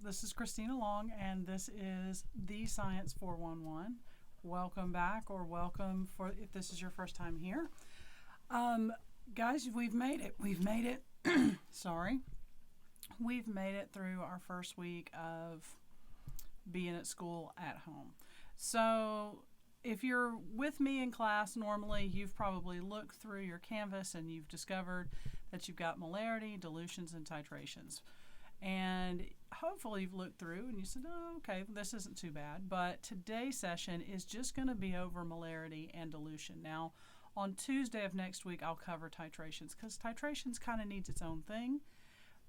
This is Christina Long, and this is The Science 411. Welcome back, or welcome for if this is your first time here. Guys, we've made it. We've made it. Sorry. We've made it through our first week of being at school at home. So if you're with me in class normally, you've probably looked through your Canvas and you've discovered that you've got molarity, dilutions, and titrations. And hopefully you've looked through and you said, oh, okay, this isn't too bad. But today's session is just going to be over molarity and dilution. Now, on Tuesday of next week, I'll cover titrations because titrations kind of needs its own thing.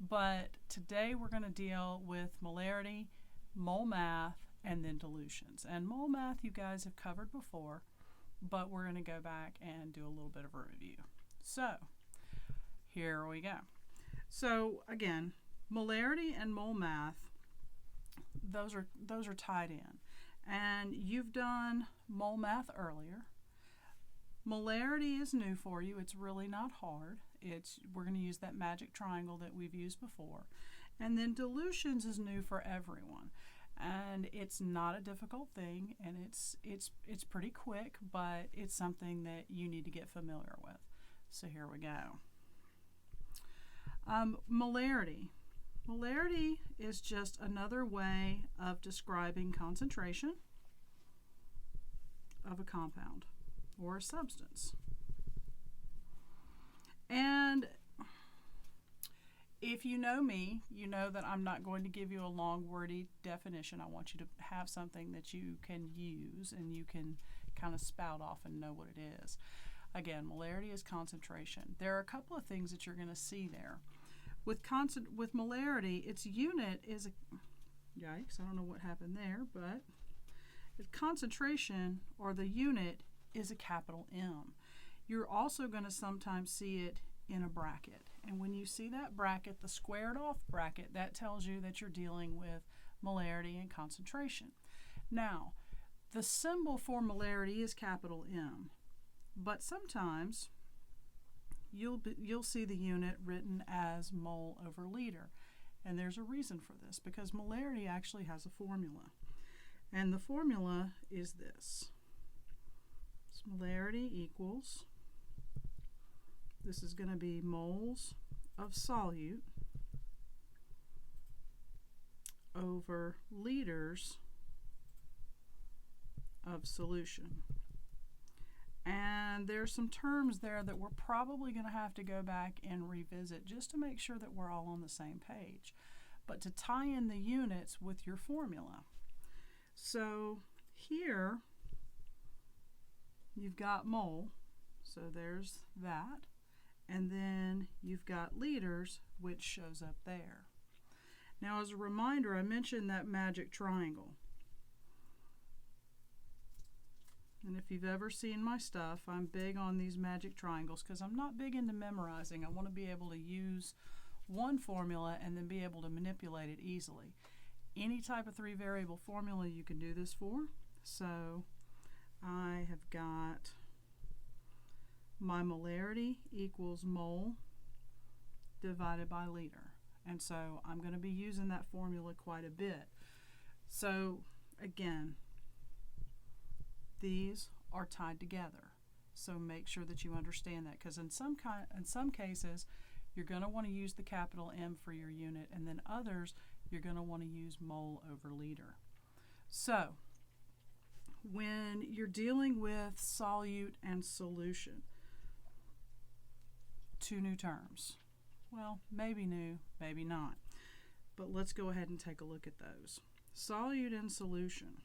But today we're going to deal with molarity, mole math, and then dilutions. And mole math you guys have covered before, but we're going to go back and do a little bit of a review. So, here we go. So, again, molarity and mole math, those are tied in. And you've done mole math earlier. Molarity is new for you. It's really not hard. We're going to use that magic triangle that we've used before. And then dilutions is new for everyone. And it's not a difficult thing, and it's pretty quick, but it's something that you need to get familiar with. So here we go. Molarity. Molarity is just another way of describing concentration of a compound or a substance. And if you know me, you know that I'm not going to give you a long, wordy definition. I want you to have something that you can use and you can kind of spout off and know what it is. Again, molarity is concentration. There are a couple of things that you're going to see there. With molarity, its unit is a, yikes, I don't know what happened there, but its concentration, or the unit, is a capital M. You're also going to sometimes see it in a bracket. And when you see that bracket, the squared off bracket, that tells you that you're dealing with molarity and concentration. Now, the symbol for molarity is capital M, but sometimes you'll see the unit written as mole over liter. And there's a reason for this, because molarity actually has a formula. And the formula is this. So molarity equals, this is going to be moles of solute over liters of solution. And there's some terms there that we're probably going to have to go back and revisit just to make sure that we're all on the same page. But to tie in the units with your formula. So here you've got mole, so there's that. And then you've got liters, which shows up there. Now, as a reminder, I mentioned that magic triangle. And if you've ever seen my stuff, I'm big on these magic triangles because I'm not big into memorizing. I want to be able to use one formula and then be able to manipulate it easily. Any type of three variable formula you can do this for. So I have got my molarity equals mole divided by liter. And so I'm going to be using that formula quite a bit. So again, these are tied together. So make sure that you understand that, because in some cases you're going to want to use the capital M for your unit, and then others you're going to want to use mole over liter. So when you're dealing with solute and solution, two new terms. Well, maybe new, maybe not. But let's go ahead and take a look at those. Solute and solution.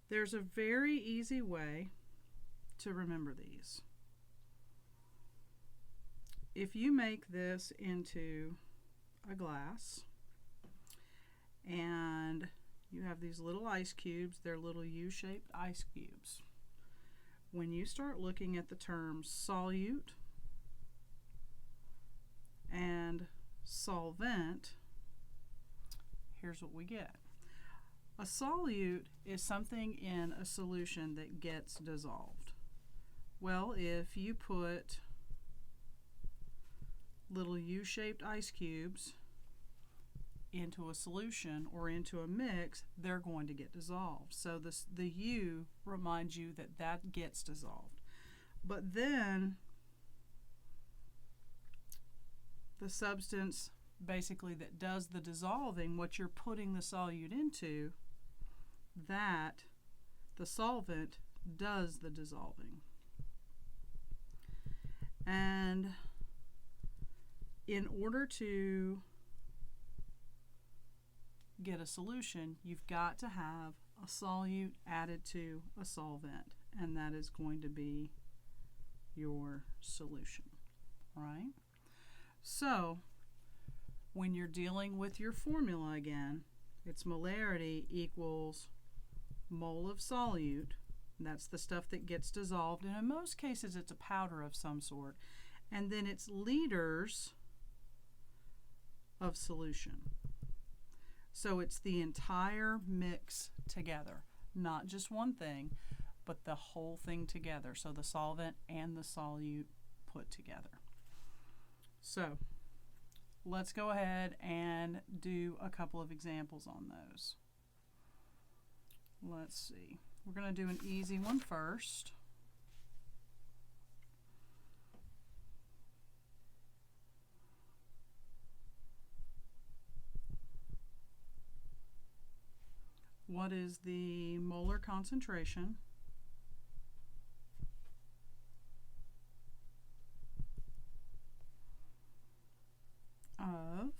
There's a very easy way to remember these. If you make this into a glass and you have these little ice cubes, they're little U-shaped ice cubes. When you start looking at the terms solute and solvent, here's what we get. A solute is something in a solution that gets dissolved. Well, if you put little U-shaped ice cubes into a solution or into a mix, they're going to get dissolved. So the U reminds you that that gets dissolved. But then the substance basically that does the dissolving, what you're putting the solute into, that the solvent does the dissolving. And in order to get a solution, you've got to have a solute added to a solvent, and that is going to be your solution, right? So when you're dealing with your formula again, it's molarity equals mole of solute. That's the stuff that gets dissolved, and in most cases it's a powder of some sort. And then it's liters of solution. So it's the entire mix together, not just one thing, but the whole thing together. So the solvent and the solute put together. So let's go ahead and do a couple of examples on those. Let's see. We're going to do an easy one first. What is the molar concentration of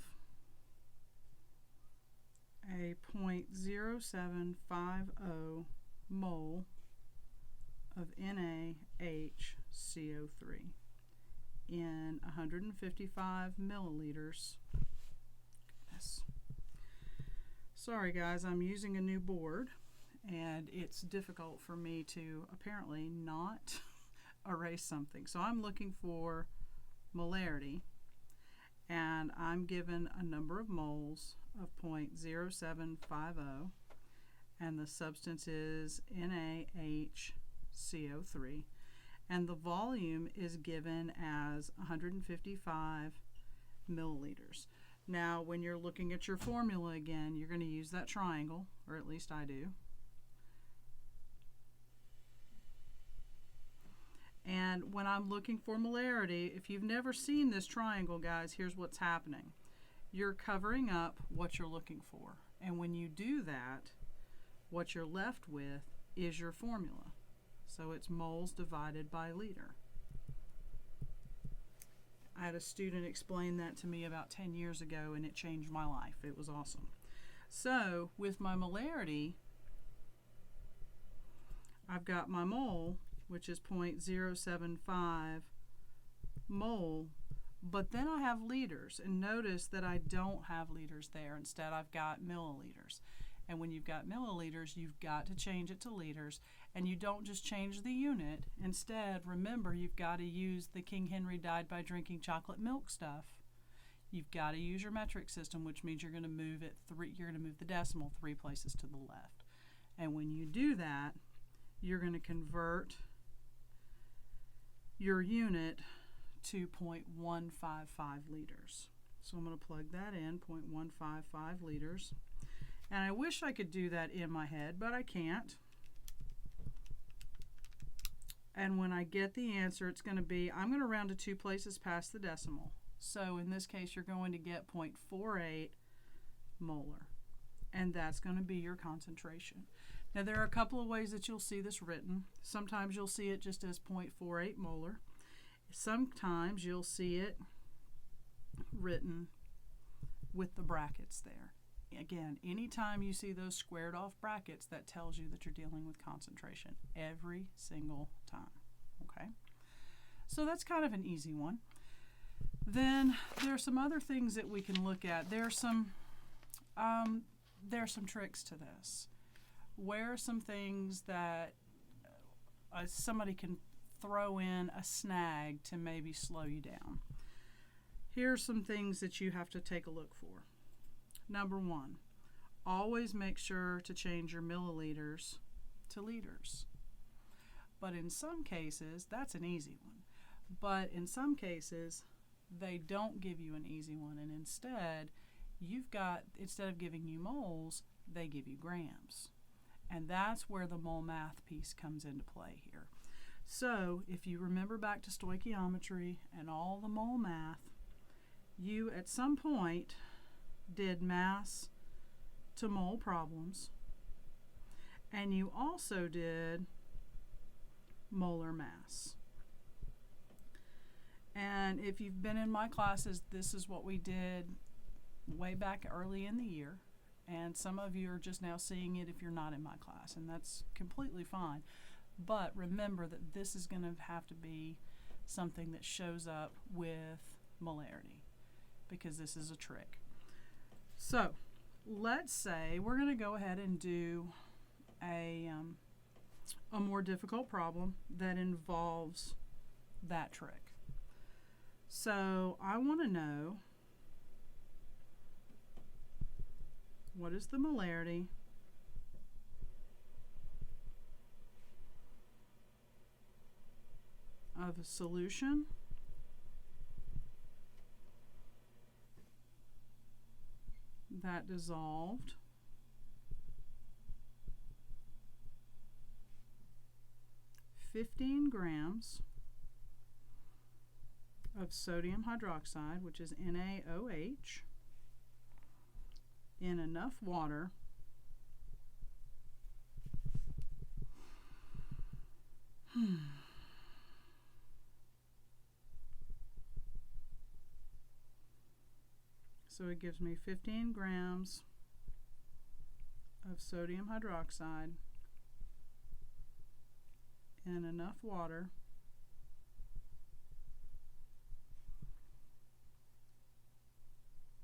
a 0.0750 mole of NaHCO3 in 155 milliliters? Goodness. Sorry guys, I'm using a new board and it's difficult for me to apparently not erase something. So I'm looking for molarity, and I'm given a number of moles of 0.0750, and the substance is NaHCO3, and the volume is given as 155 milliliters. Now when you're looking at your formula again, you're going to use that triangle, or at least I do. And when I'm looking for molarity, if you've never seen this triangle, guys, here's what's happening. You're covering up what you're looking for. And when you do that, what you're left with is your formula. So it's moles divided by liter. I had a student explain that to me about 10 years ago, and it changed my life. It was awesome. So with my molarity, I've got my mole, which is 0.075 mole, but then I have liters, and notice that I don't have liters there. Instead, I've got milliliters. And when you've got milliliters, you've got to change it to liters, and you don't just change the unit. Instead, remember, you've got to use the King Henry died by drinking chocolate milk stuff. You've got to use your metric system, which means you're going to move the decimal 3 places to the left. And when you do that, you're going to convert your unit to 0.155 liters. So I'm going to plug that in, 0.155 liters. And I wish I could do that in my head, but I can't. And when I get the answer, it's going to be, I'm going to round to 2 places past the decimal. So in this case, you're going to get 0.48 molar. And that's going to be your concentration. Now there are a couple of ways that you'll see this written. Sometimes you'll see it just as 0.48 molar. Sometimes you'll see it written with the brackets there. Again, anytime you see those squared off brackets, that tells you that you're dealing with concentration every single time. Okay? So that's kind of an easy one. Then there are some other things that we can look at. There are some tricks to this. Where are some things that somebody can throw in a snag to maybe slow you down? Here are some things that you have to take a look for. Number 1, always make sure to change your milliliters to liters. But in some cases, that's an easy one. But in some cases, they don't give you an easy one, and instead, you've got, instead of giving you moles, they give you grams. And that's where the mole math piece comes into play here. So if you remember back to stoichiometry and all the mole math, you at some point did mass to mole problems, and you also did molar mass. And if you've been in my classes, this is what we did way back early in the year. And some of you are just now seeing it if you're not in my class, and that's completely fine. But remember that this is going to have to be something that shows up with molarity, because this is a trick. So let's say we're going to go ahead and do a more difficult problem that involves that trick. So I want to know, what is the molarity of a solution that dissolved (15 grams) of sodium hydroxide, which is NaOH, in enough water so it gives me 15 grams of sodium hydroxide in enough water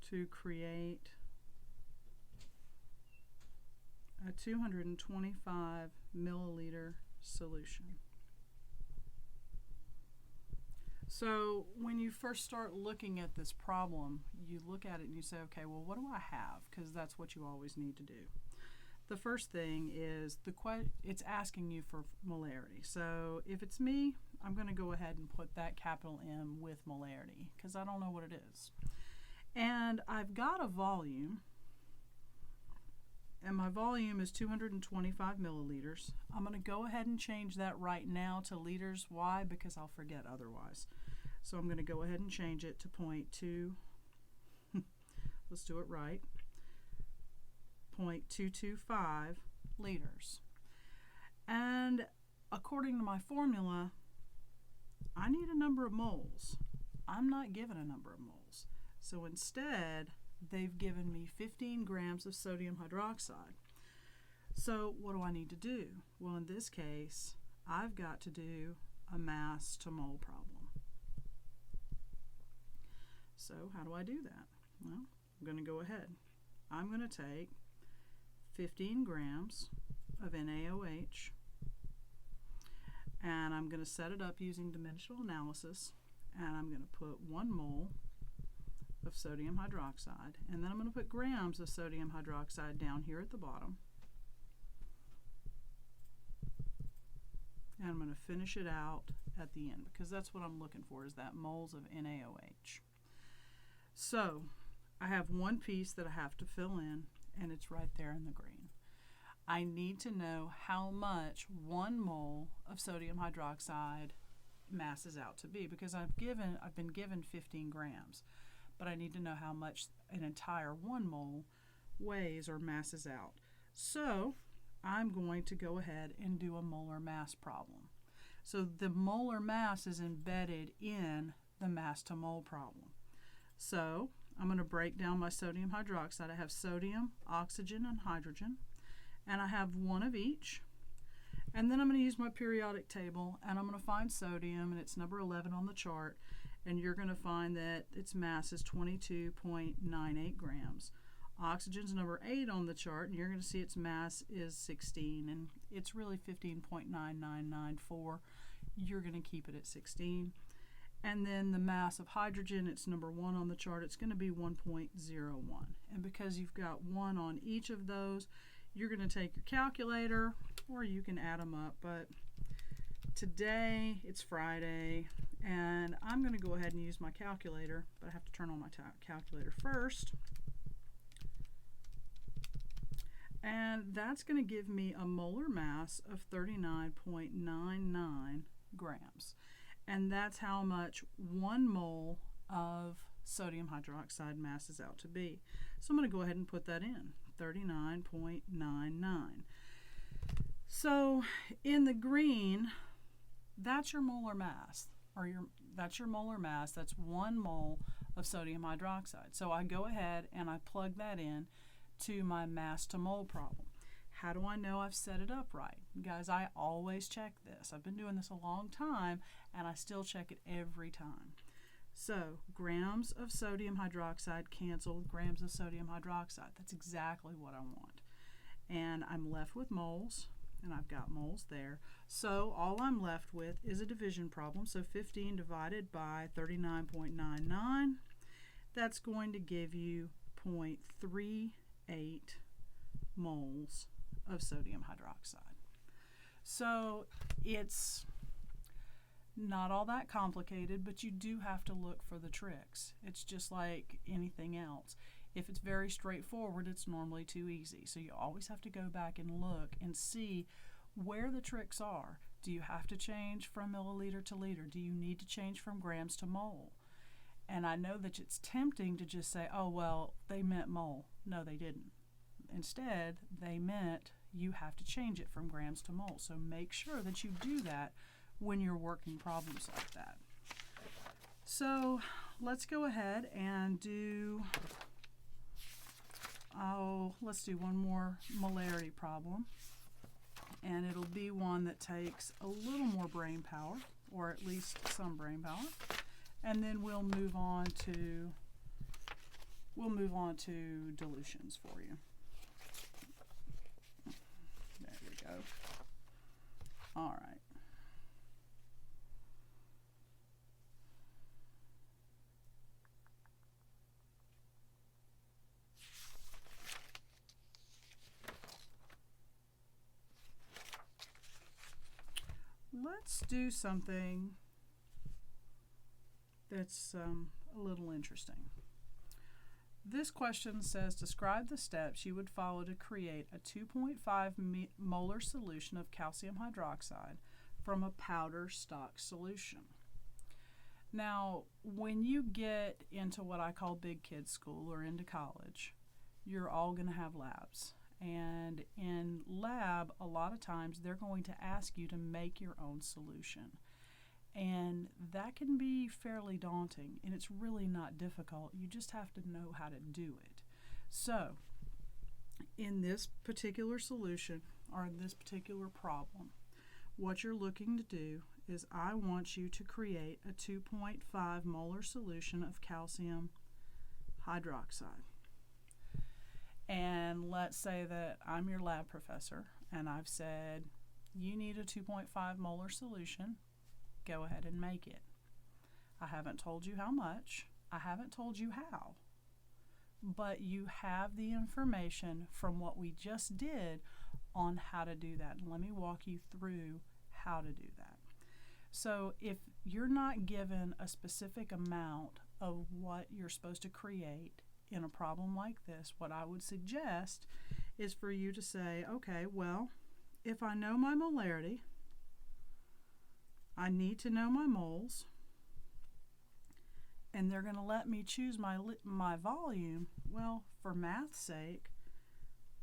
to create a 225 milliliter solution. So when you first start looking at this problem, you look at it and you say, okay, well, what do I have? Because that's what you always need to do. The first thing is it's asking you for molarity. So if it's me, I'm going to go ahead and put that capital M with molarity because I don't know what it is. And I've got a volume, and my volume is 225 milliliters. I'm going to go ahead and change that right now to liters. Why? Because I'll forget otherwise. So I'm going to go ahead and change it to 0.2. Let's do it right. 0.225 liters. And according to my formula, I need a number of moles. I'm not given a number of moles. So instead, they've given me 15 grams of sodium hydroxide. So what do I need to do? Well, in this case, I've got to do a mass to mole problem. So how do I do that? Well, I'm going to go ahead. I'm going to take 15 grams of NaOH, and I'm going to set it up using dimensional analysis, and I'm going to put 1 mole of sodium hydroxide, and then I'm going to put grams of sodium hydroxide down here at the bottom, and I'm going to finish it out at the end because that's what I'm looking for, is that moles of NaOH. So I have one piece that I have to fill in, and it's right there in the green. I need to know how much 1 mole of sodium hydroxide masses out to be, because I've been given 15 grams. But I need to know how much an entire 1 mole weighs or masses out. So I'm going to go ahead and do a molar mass problem. So the molar mass is embedded in the mass to mole problem. So I'm going to break down my sodium hydroxide. I have sodium, oxygen, and hydrogen, and I have 1 of each. And then I'm going to use my periodic table, and I'm going to find sodium, and it's number 11 on the chart. And you're going to find that its mass is 22.98 grams. Oxygen's number 8 on the chart, and you're going to see its mass is 16, and it's really 15.9994. You're going to keep it at 16. And then the mass of hydrogen, it's number 1 on the chart, it's going to be 1.01. And because you've got 1 on each of those, you're going to take your calculator, or you can add them up. But today, it's Friday, and I'm going to go ahead and use my calculator, but I have to turn on my calculator first. And that's going to give me a molar mass of 39.99 grams. And that's how much 1 mole of sodium hydroxide masses out to be. So I'm going to go ahead and put that in, 39.99. So in the green, that's your molar mass, that's your molar mass. That's 1 mole of sodium hydroxide. So I go ahead and I plug that in to my mass to mole problem. How do I know I've set it up right? Guys, I always check this. I've been doing this a long time, and I still check it every time. So grams of sodium hydroxide canceled grams of sodium hydroxide. That's exactly what I want. And I'm left with moles, and I've got moles there. So all I'm left with is a division problem. So 15 divided by 39.99, that's going to give you 0.38 moles of sodium hydroxide. So it's not all that complicated, but you do have to look for the tricks. It's just like anything else. If it's very straightforward, it's normally too easy. So you always have to go back and look and see where the tricks are. Do you have to change from milliliter to liter? Do you need to change from grams to mole? And I know that it's tempting to just say, oh, well, they meant mole. No, they didn't. Instead, they meant you have to change it from grams to mole. So make sure that you do that when you're working problems like that. So let's go ahead and do, let's do one more molarity problem. And it'll be one that takes a little more brain power, or at least some brain power. And then we'll move on to dilutions for you. There we go. All right. Let's do something that's a little interesting. This question says, describe the steps you would follow to create a 2.5 molar solution of calcium hydroxide from a powder stock solution. Now, when you get into what I call big kids school or into college, you're all going to have labs. And in lab, a lot of times they're going to ask you to make your own solution. And that can be fairly daunting, and it's really not difficult. You just have to know how to do it. So, in this particular solution, or in this particular problem, what you're looking to do is I want you to create a 2.5 molar solution of calcium hydroxide. And let's say that I'm your lab professor, and I've said, you need a 2.5 molar solution. Go ahead and make it. I haven't told you how much. I haven't told you how. But you have the information from what we just did on how to do that. And let me walk you through how to do that. So if you're not given a specific amount of what you're supposed to create in a problem like this, what I would suggest is for you to say, okay, well, if I know my molarity, I need to know my moles, and they're going to let me choose my volume. Well, for math's sake,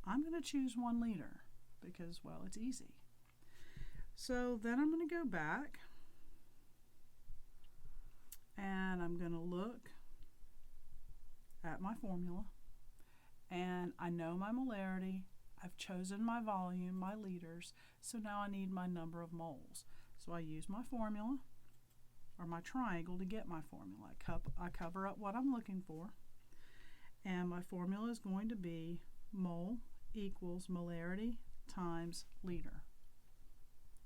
I'm going to choose 1 liter because, well, it's easy. So then I'm going to go back, and I'm going to look at my formula, and I know my molarity. I've chosen my volume, my liters, so now I need my number of moles. So I use my formula, or my triangle, to get my formula. I cover up what I'm looking for, and my formula is going to be mole equals molarity times liter.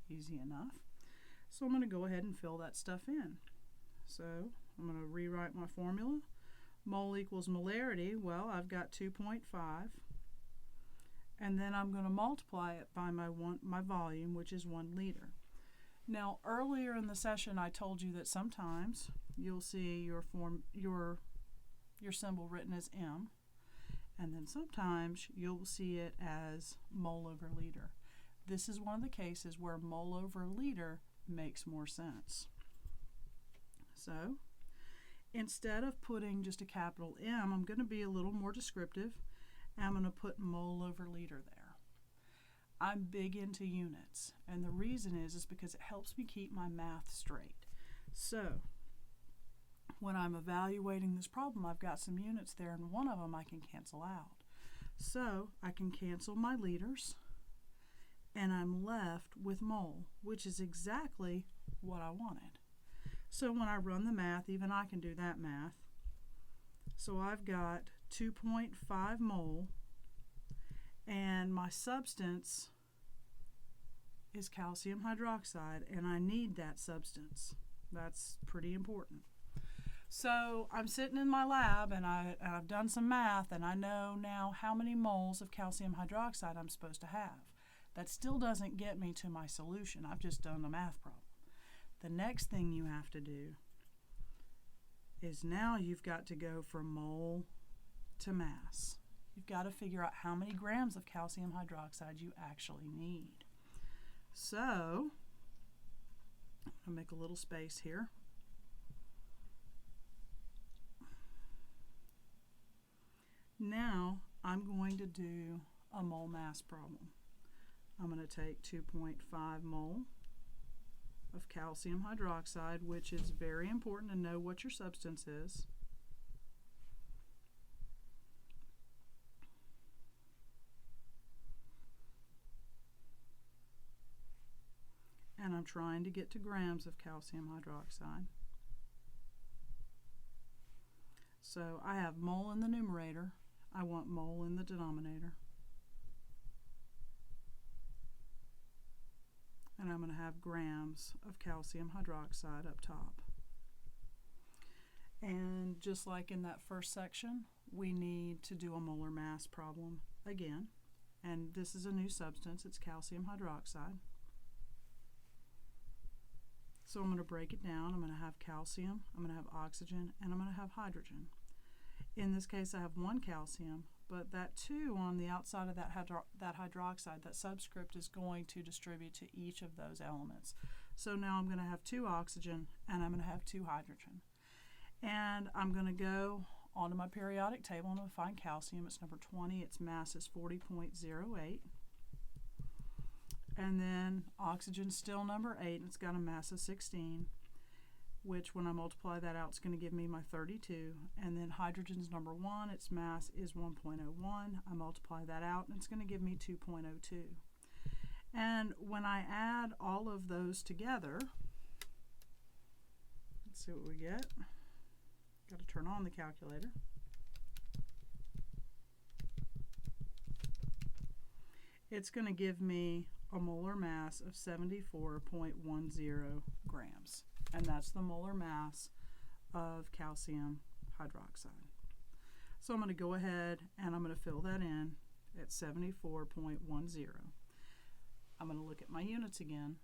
Easy enough. So I'm going to go ahead and fill that stuff in. So I'm going to rewrite my formula. Mole equals molarity. Well, I've got 2.5. And then I'm going to multiply it by my volume, which is 1 liter. Now, earlier in the session, I told you that sometimes you'll see your symbol written as M, and then sometimes you'll see it as mole over liter. This is one of the cases where mole over liter makes more sense. So instead of putting just a capital M, I'm going to be a little more descriptive. I'm going to put mole over liter there. I'm big into units, and the reason is because it helps me keep my math straight. So when I'm evaluating this problem, I've got some units there, and one of them I can cancel out. So I can cancel my liters, and I'm left with mole, which is exactly what I wanted. So when I run the math, even I can do that math. So I've got 2.5 mole, and my substance is calcium hydroxide, and I need that substance. That's pretty important. So I'm sitting in my lab, and I've done some math, and I know now how many moles of calcium hydroxide I'm supposed to have. That still doesn't get me to my solution. I've just done a math problem. The next thing you have to do is now you've got to go from mole to mass. You've got to figure out how many grams of calcium hydroxide you actually need. So I'll make a little space here. Now I'm going to do a mole mass problem. I'm going to take 2.5 mole of calcium hydroxide, which is very important to know what your substance is. And I'm trying to get to grams of calcium hydroxide. So I have mole in the numerator. I want mole in the denominator. And I'm going to have grams of calcium hydroxide up top. And just like in that first section, we need to do a molar mass problem again. And this is a new substance. It's calcium hydroxide. So I'm going to break it down. I'm going to have calcium, I'm going to have oxygen, and I'm going to have hydrogen. In this case, I have one calcium, but that 2 on the outside of that hydroxide, that subscript, is going to distribute to each of those elements. So now I'm going to have 2 oxygen, and I'm going to have 2 hydrogen. And I'm going to go onto my periodic table, and I'm going to find calcium. It's number 20. Its mass is 40.08. And then oxygen's still number 8, and it's got a mass of 16, which when I multiply that out, it's going to give me my 32. And then hydrogen's number 1, its mass is 1.01. I multiply that out, and it's going to give me 2.02. And when I add all of those together, let's see what we get. Got to turn on the calculator. It's going to give me a molar mass of 74.10 grams. And that's the molar mass of calcium hydroxide. So I'm going to go ahead and I'm going to fill that in at 74.10. I'm going to look at my units again,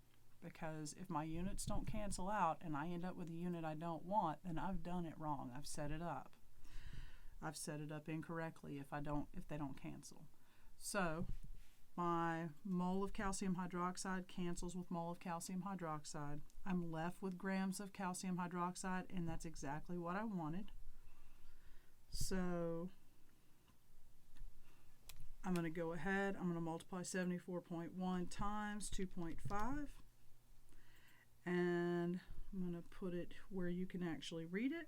because if my units don't cancel out and I end up with a unit I don't want, then I've done it wrong. I've set it up. I've set it up incorrectly if they don't cancel. So my mole of calcium hydroxide cancels with mole of calcium hydroxide. I'm left with grams of calcium hydroxide, and that's exactly what I wanted. So I'm going to go ahead, I'm going to multiply 74.1 times 2.5, and I'm going to put it where you can actually read it,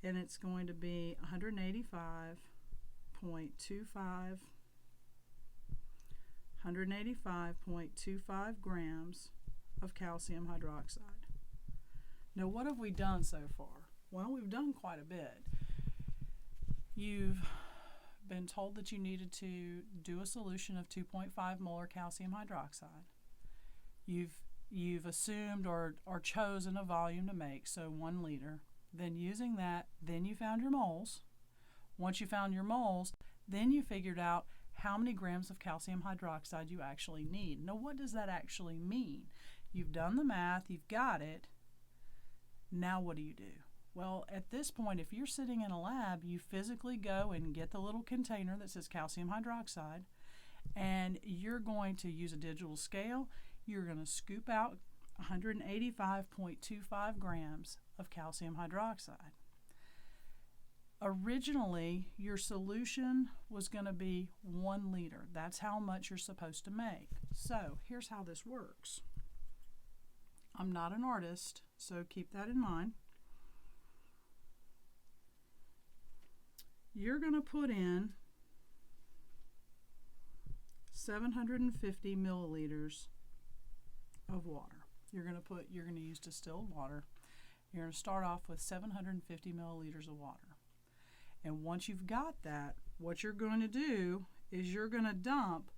and it's going to be 185.25 grams of calcium hydroxide. Now, what have we done so far? Well, we've done quite a bit. You've been told that you needed to do a solution of 2.5 molar calcium hydroxide. You've assumed or chosen a volume to make, so 1 liter. Then using that, then you found your moles. Once you found your moles, then you figured out how many grams of calcium hydroxide you actually need. Now, what does that actually mean? You've done the math, you've got it. Now what do? Well, at this point, if you're sitting in a lab, you physically go and get the little container that says calcium hydroxide, and you're going to use a digital scale. You're going to scoop out 185.25 grams of calcium hydroxide. Originally, your solution was going to be 1 liter. That's how much you're supposed to make. So here's how this works. I'm not an artist, so keep that in mind. You're going to put in 750 milliliters of water. You're going to use distilled water. You're going to start off with 750 milliliters of water. And once you've got that, what you're going to do is you're going to dump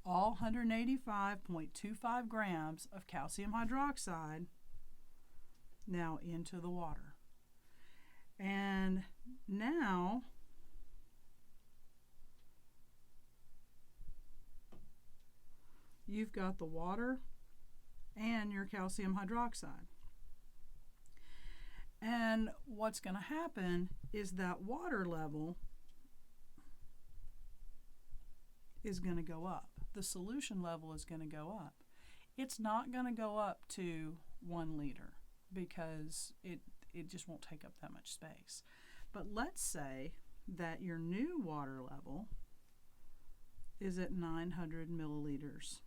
all 185.25 grams of calcium hydroxide now into the water. And now you've got the water and your calcium hydroxide. And what's going to happen is that water level is going to go up. The solution level is going to go up. It's not going to go up to 1 liter because it just won't take up that much space. But let's say that your new water level is at 900 milliliters.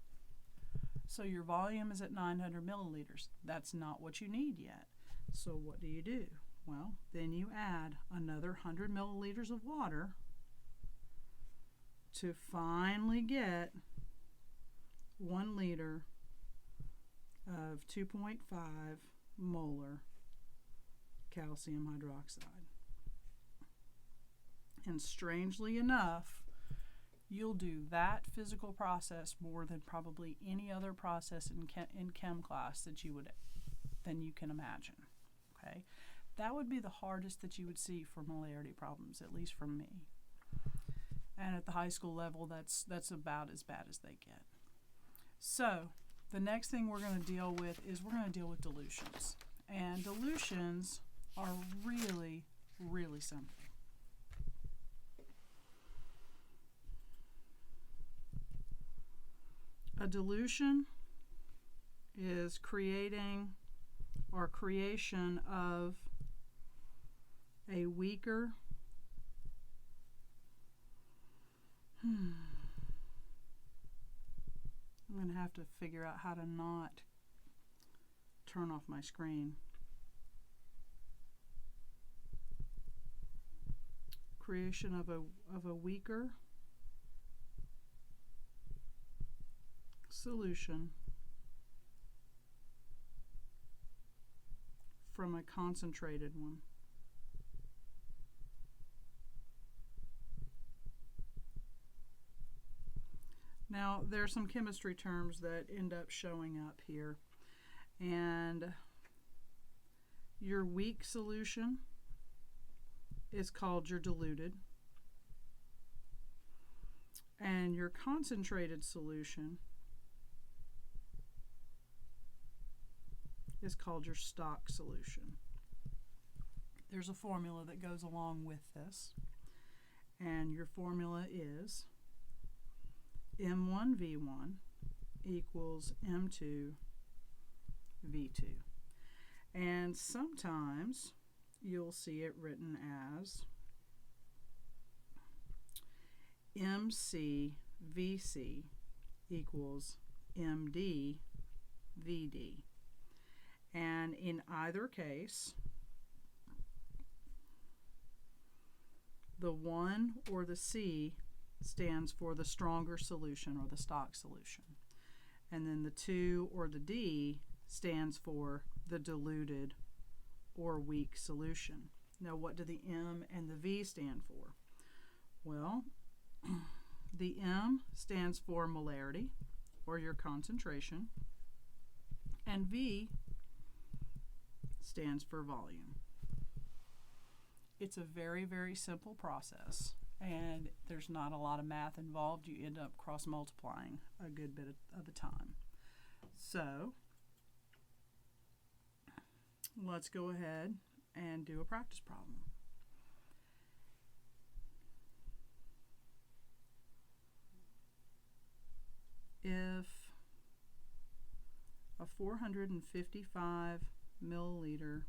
So your volume is at 900 milliliters. That's not what you need yet. So what do? Well, then you add another 100 milliliters of water to finally get 1 liter of 2.5 molar calcium hydroxide. And strangely enough, you'll do that physical process more than probably any other process in chem class that you can imagine. Okay, that would be the hardest that you would see for molarity problems, at least from me. And at the high school level, that's about as bad as they get. So the next thing we're going to deal with is we're going to deal with dilutions. And dilutions are really, really simple. A dilution is creation of a weaker I'm going to have to figure out how to not turn off my screen. Creation of a weaker solution from a concentrated one. Now, there are some chemistry terms that end up showing up here, and your weak solution is called your diluted, and your concentrated solution is called your stock solution. There's a formula that goes along with this, and your formula is M1V1 equals M2V2. And sometimes you'll see it written as MCVC equals MDVD. And in either case, the 1 or the C stands for the stronger solution or the stock solution. And then the 2 or the D stands for the diluted or weak solution. Now, what do the M and the V stand for? Well, the M stands for molarity, or your concentration, and V stands for volume. It's a very, very simple process, and there's not a lot of math involved. You end up cross-multiplying a good bit of the time. So let's go ahead and do a practice problem. If a 455 milliliter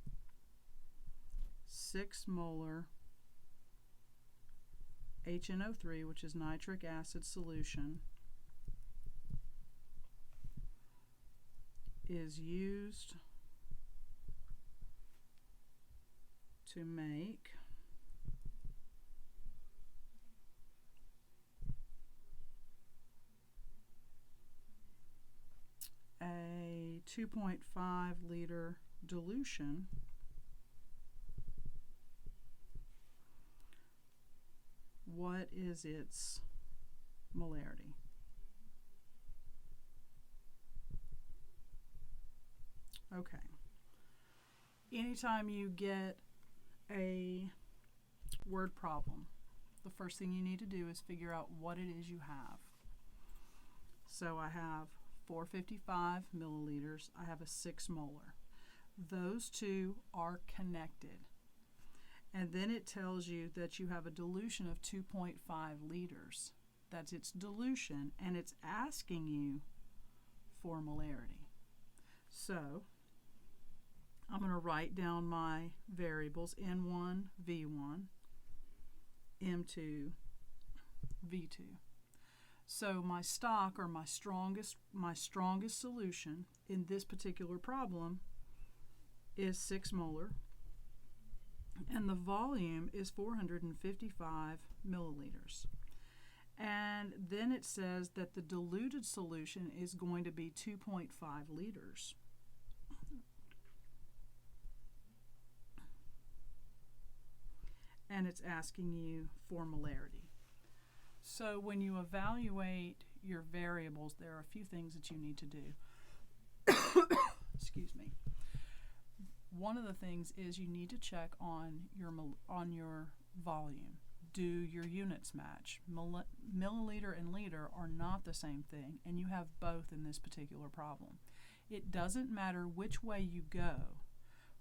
6 molar HNO3, which is nitric acid solution, is used to make a 2.5 liter dilution, what is its molarity? Okay. Anytime you get a word problem, the first thing you need to do is figure out what it is you have. So I have 455 milliliters. I have a 6 molar. Those two are connected. And then it tells you that you have a dilution of 2.5 liters. That's its dilution, and it's asking you for molarity. So I'm going to write down my variables, N1, V1, M2, V2. So my stock, or my strongest solution in this particular problem is 6 molar, and the volume is 455 milliliters. And then it says that the diluted solution is going to be 2.5 liters. And it's asking you for molarity. So when you evaluate your variables, there are a few things that you need to do. Excuse me. One of the things is you need to check on your volume. Do your units match? Milliliter and liter are not the same thing, and you have both in this particular problem. It doesn't matter which way you go,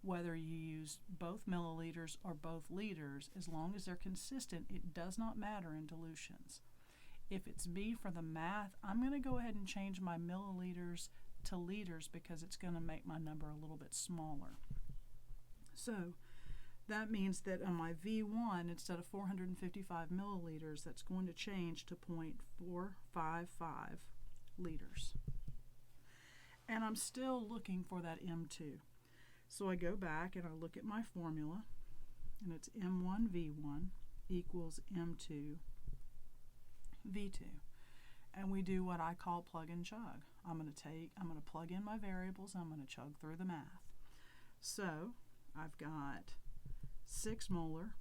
whether you use both milliliters or both liters, as long as they're consistent, it does not matter in dilutions. If it's me for the math, I'm going to go ahead and change my milliliters to liters because it's going to make my number a little bit smaller. So that means that on my V1, instead of 455 milliliters, that's going to change to 0.455 liters. And I'm still looking for that M2. So I go back and I look at my formula, and it's M1 V1 equals M2 V2. And we do what I call plug and chug. I'm going to plug in my variables, and I'm going to chug through the math. So I've got 6 molar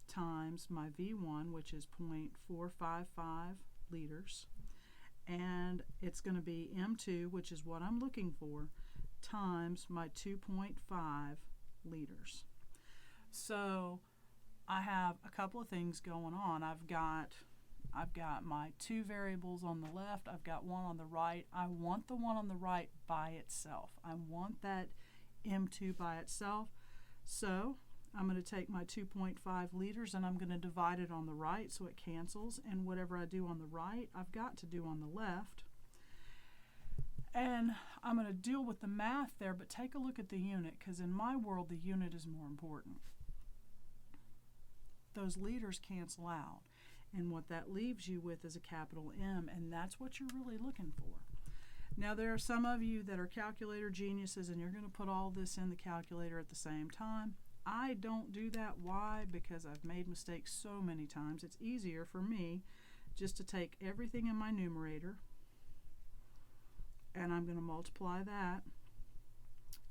times my V1, which is 0.455 liters, and it's going to be M2, which is what I'm looking for, times my 2.5 liters. So I have a couple of things going on. I've got my two variables on the left. I've got one on the right. I want the one on the right by itself. I want that M2 by itself. So I'm going to take my 2.5 liters and I'm going to divide it on the right so it cancels, and whatever I do on the right, I've got to do on the left. And I'm going to deal with the math there, but take a look at the unit, because in my world the unit is more important. Those liters cancel out, and what that leaves you with is a capital M, and that's what you're really looking for. Now there are some of you that are calculator geniuses, and you're going to put all this in the calculator at the same time. I don't do that. Why? Because I've made mistakes so many times. It's easier for me just to take everything in my numerator, and I'm going to multiply that,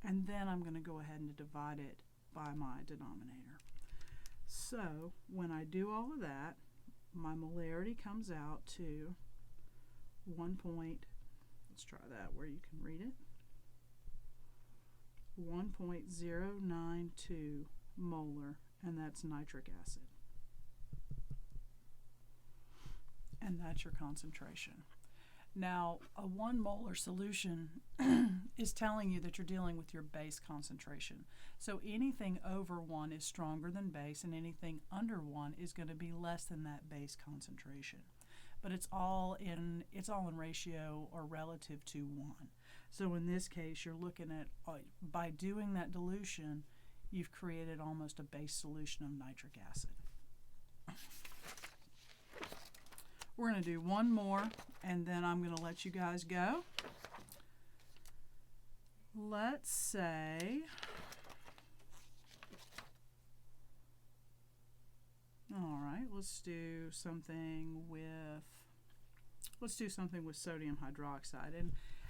and then I'm going to go ahead and divide it by my denominator. So when I do all of that, my molarity comes out to let's try that where you can read it, 1.092 molar, and that's nitric acid. And that's your concentration. Now, a 1 molar solution is telling you that you're dealing with your base concentration. So anything over 1 is stronger than base, and anything under 1 is going to be less than that base concentration. But it's all in ratio or relative to 1. So in this case, you're looking at, by doing that dilution, you've created almost a base solution of nitric acid. We're going to do one more, and then I'm going to let you guys go. Let's say, all right, let's do something with sodium hydroxide.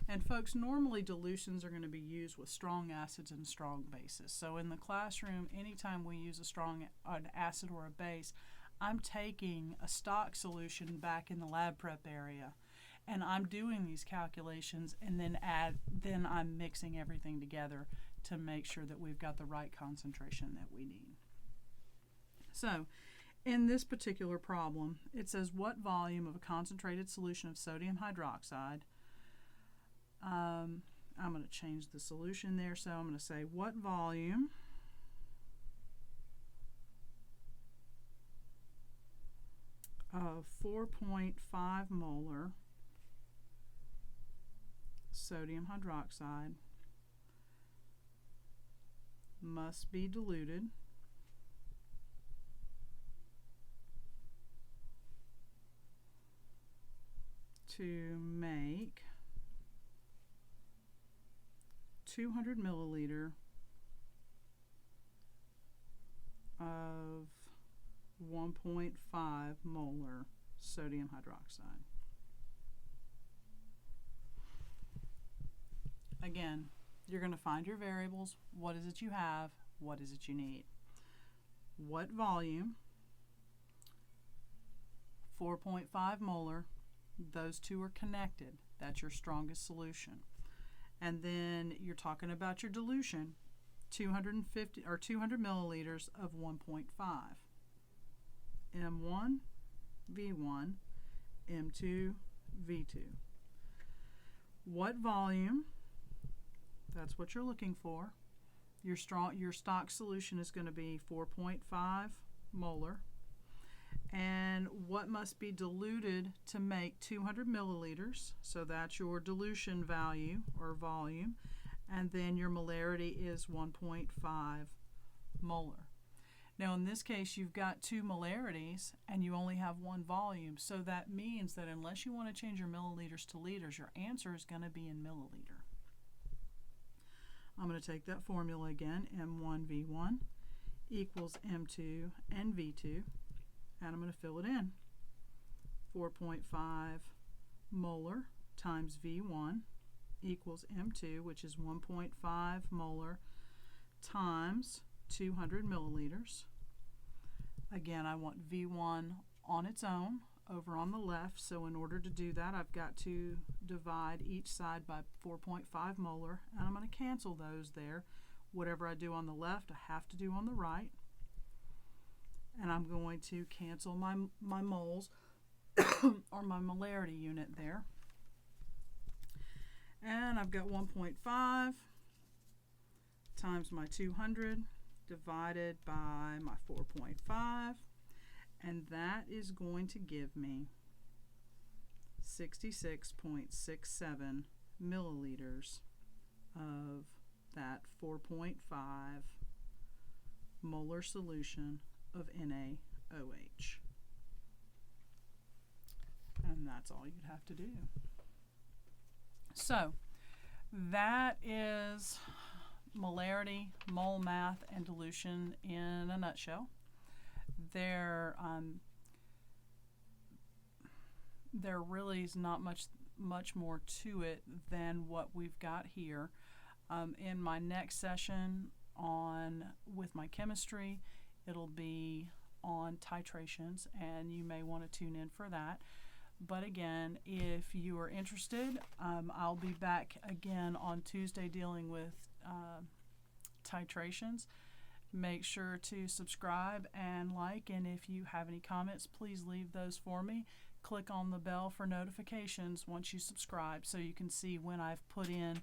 And folks, normally dilutions are going to be used with strong acids and strong bases. So in the classroom, anytime we use an acid or a base, I'm taking a stock solution back in the lab prep area, and I'm doing these calculations, and then I'm mixing everything together to make sure that we've got the right concentration that we need. So in this particular problem, it says what volume of a concentrated solution of sodium hydroxide, I'm going to change the solution there, so I'm going to say what volume of 4.5 molar sodium hydroxide must be diluted to make 200 milliliter of 1.5 molar sodium hydroxide. Again, you're going to find your variables. What is it you have? What is it you need? What volume? 4.5 molar. Those two are connected. That's your strongest solution. And then you're talking about your dilution, 250 or 200 milliliters of 1.5. M1, V1, M2, V2. What volume? That's what you're looking for. Your stock solution is going to be 4.5 molar. And what must be diluted to make 200 milliliters? So that's your dilution value or volume. And then your molarity is 1.5 molar. Now in this case, you've got 2 molarities and you only have 1 volume. So that means that unless you want to change your milliliters to liters, your answer is going to be in milliliter. I'm going to take that formula again, M1V1 equals M2 and V2. And I'm going to fill it in. 4.5 molar times V1 equals M2, which is 1.5 molar times 200 milliliters. Again, I want V1 on its own over on the left, so in order to do that, I've got to divide each side by 4.5 molar, and I'm going to cancel those there. Whatever I do on the left, I have to do on the right. And I'm going to cancel my moles or my molarity unit there. And I've got 1.5 times my 200 divided by my 4.5, and that is going to give me 66.67 milliliters of that 4.5 molar solution of NaOH. And that's all you'd have to do. So that is molarity, mole math, and dilution in a nutshell. There really is not much more to it than what we've got here. In my next session with my chemistry, it'll be on titrations, and you may want to tune in for that. But again, if you are interested, I'll be back again on Tuesday dealing with titrations. Make sure to subscribe and like, and if you have any comments, please leave those for me. click on the bell for notifications once you subscribe so you can see when I've put in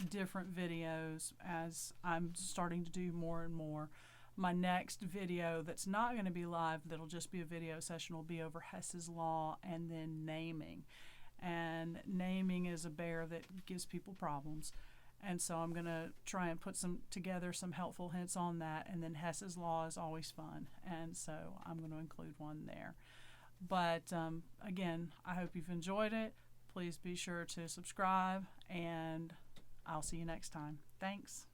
different videos as I'm starting to do more and more. My next video that's not going to be live, that'll just be a video session, will be over Hess's Law and then naming. And naming is a bear that gives people problems. And so I'm going to try and put together some helpful hints on that. And then Hess's Law is always fun. And so I'm going to include one there. But again, I hope you've enjoyed it. Please be sure to subscribe, and I'll see you next time. Thanks.